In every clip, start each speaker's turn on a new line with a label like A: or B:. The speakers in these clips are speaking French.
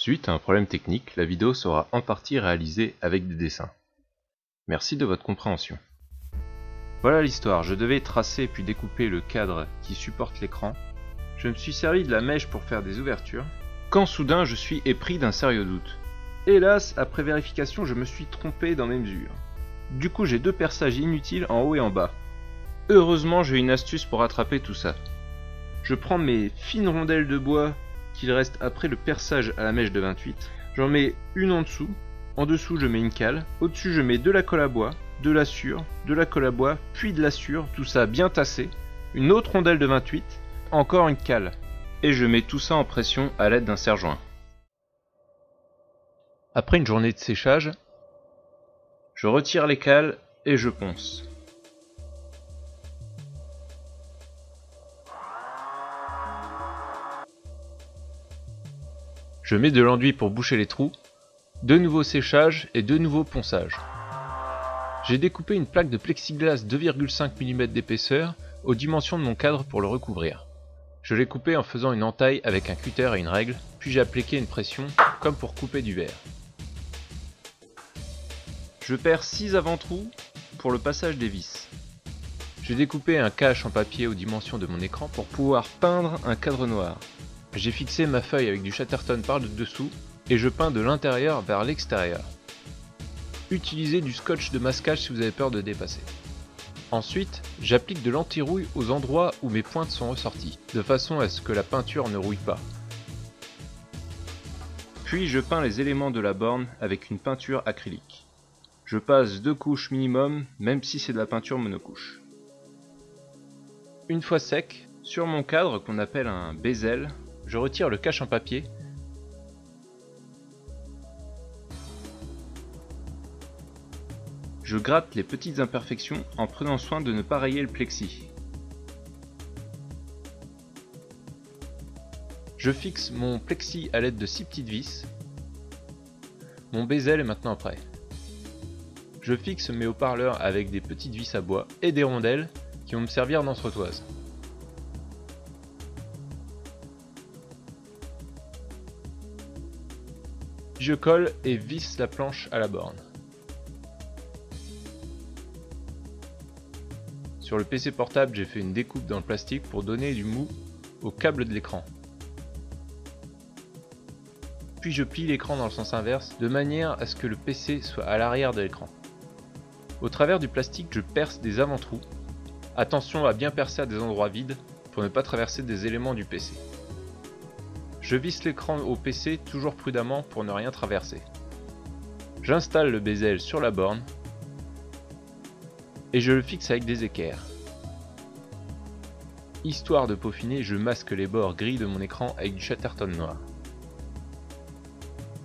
A: Suite à un problème technique, la vidéo sera en partie réalisée avec des dessins. Merci de votre compréhension. Voilà l'histoire, je devais tracer puis découper le cadre qui supporte l'écran. Je me suis servi de la mèche pour faire des ouvertures, quand soudain je suis épris d'un sérieux doute. Hélas, après vérification, je me suis trompé dans mes mesures. Du coup, j'ai deux perçages inutiles en haut et en bas. Heureusement, j'ai une astuce pour rattraper tout ça. Je prends mes fines rondelles de bois qu'il reste après le perçage à la mèche de 28. J'en mets une en dessous je mets une cale, au-dessus je mets de la colle à bois, de la sciure, de la colle à bois, puis de la sciure, tout ça bien tassé, une autre rondelle de 28, encore une cale, et je mets tout ça en pression à l'aide d'un serre-joint. Après une journée de séchage, je retire les cales et je ponce. Je mets de l'enduit pour boucher les trous, de nouveau séchage et de nouveau ponçage. J'ai découpé une plaque de plexiglas 2,5 mm d'épaisseur aux dimensions de mon cadre pour le recouvrir. Je l'ai coupé en faisant une entaille avec un cutter et une règle, puis j'ai appliqué une pression comme pour couper du verre. Je perce 6 avant-trous pour le passage des vis. J'ai découpé un cache en papier aux dimensions de mon écran pour pouvoir peindre un cadre noir. J'ai fixé ma feuille avec du Chatterton par le dessous et je peins de l'intérieur vers l'extérieur. Utilisez du scotch de masquage si vous avez peur de dépasser. Ensuite, j'applique de l'anti-rouille aux endroits où mes pointes sont ressorties, de façon à ce que la peinture ne rouille pas. Puis je peins les éléments de la borne avec une peinture acrylique. Je passe 2 couches minimum, même si c'est de la peinture monocouche. Une fois sec, sur mon cadre qu'on appelle un bezel, je retire le cache en papier. Je gratte les petites imperfections en prenant soin de ne pas rayer le plexi. Je fixe mon plexi à l'aide de 6 petites vis. Mon bezel est maintenant prêt. Je fixe mes haut-parleurs avec des petites vis à bois et des rondelles qui vont me servir d'entretoise. Je colle et visse la planche à la borne. Sur le PC portable, j'ai fait une découpe dans le plastique pour donner du mou au câble de l'écran. Puis je plie l'écran dans le sens inverse de manière à ce que le PC soit à l'arrière de l'écran. Au travers du plastique, je perce des avant-trous. Attention à bien percer à des endroits vides pour ne pas traverser des éléments du PC. Je visse l'écran au PC toujours prudemment pour ne rien traverser. J'installe le bezel sur la borne et je le fixe avec des équerres. Histoire de peaufiner, je masque les bords gris de mon écran avec du Chatterton noir.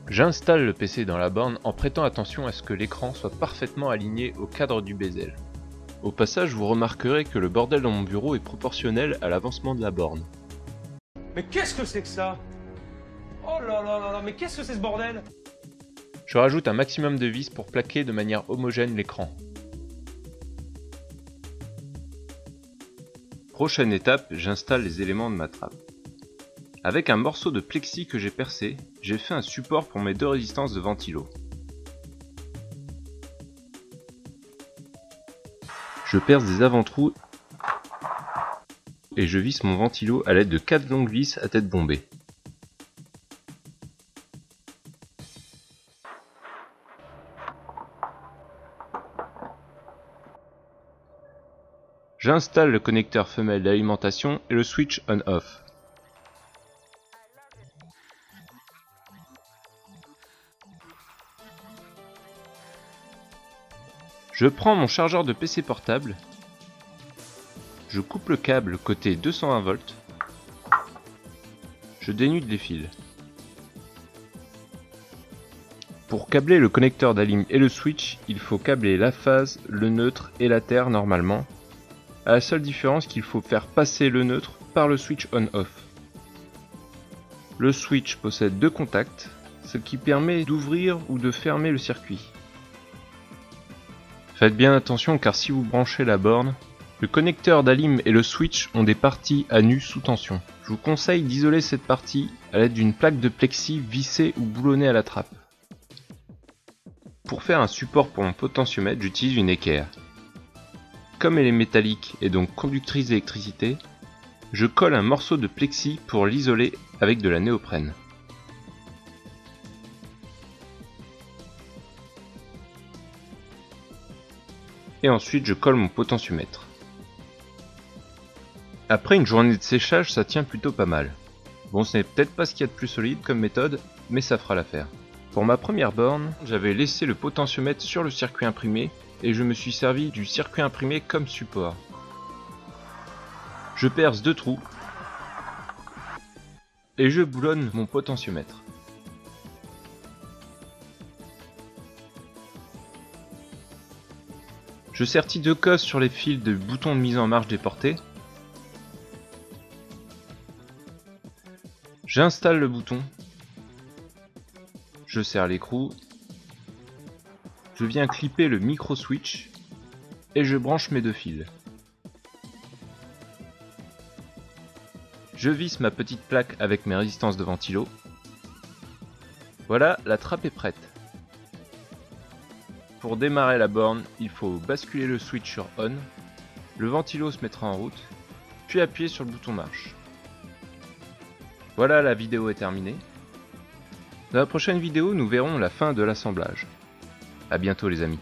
A: J'installe le PC dans la borne en prêtant attention à ce que l'écran soit parfaitement aligné au cadre du bezel. Au passage, vous remarquerez que le bordel dans mon bureau est proportionnel à l'avancement de la borne.
B: Mais qu'est-ce que c'est que ça? Oh là là là là, mais qu'est-ce que c'est ce bordel?
A: Je rajoute un maximum de vis pour plaquer de manière homogène l'écran. Prochaine étape, j'installe les éléments de ma trappe. Avec un morceau de plexi que j'ai percé, j'ai fait un support pour mes 2 résistances de ventilo. Je perce des avant-trous et je visse mon ventilo à l'aide de 4 longues vis à tête bombée. J'installe le connecteur femelle d'alimentation et le switch on-off. Je prends mon chargeur de PC portable, je coupe le câble côté 220 volts, je dénude les fils. Pour câbler le connecteur d'alim et le switch, il faut câbler la phase, le neutre et la terre normalement, à la seule différence qu'il faut faire passer le neutre par le switch on-off. Le switch possède 2 contacts, ce qui permet d'ouvrir ou de fermer le circuit. Faites bien attention car si vous branchez la borne, Le connecteur d'alim et le switch ont des parties à nu sous tension. Je vous conseille d'isoler cette partie à l'aide d'une plaque de plexi vissée ou boulonnée à la trappe. Pour faire un support pour mon potentiomètre, j'utilise une équerre. Comme elle est métallique et donc conductrice d'électricité, je colle un morceau de plexi pour l'isoler avec de la néoprène. Et ensuite je colle mon potentiomètre. Après une journée de séchage, ça tient plutôt pas mal. Bon, ce n'est peut-être pas ce qu'il y a de plus solide comme méthode, mais ça fera l'affaire. Pour ma première borne, j'avais laissé le potentiomètre sur le circuit imprimé et je me suis servi du circuit imprimé comme support. Je perce 2 trous et je boulonne mon potentiomètre. Je sertis 2 cosses sur les fils de bouton de mise en marche déportés. J'installe le bouton. Je serre l'écrou. Je viens clipper le micro switch et je branche mes 2 fils. Je visse ma petite plaque avec mes résistances de ventilo. Voilà, la trappe est prête. Pour démarrer la borne, il faut basculer le switch sur on, le ventilo se mettra en route, puis appuyer sur le bouton marche. Voilà, la vidéo est terminée. Dans la prochaine vidéo, nous verrons la fin de l'assemblage. A bientôt les amis.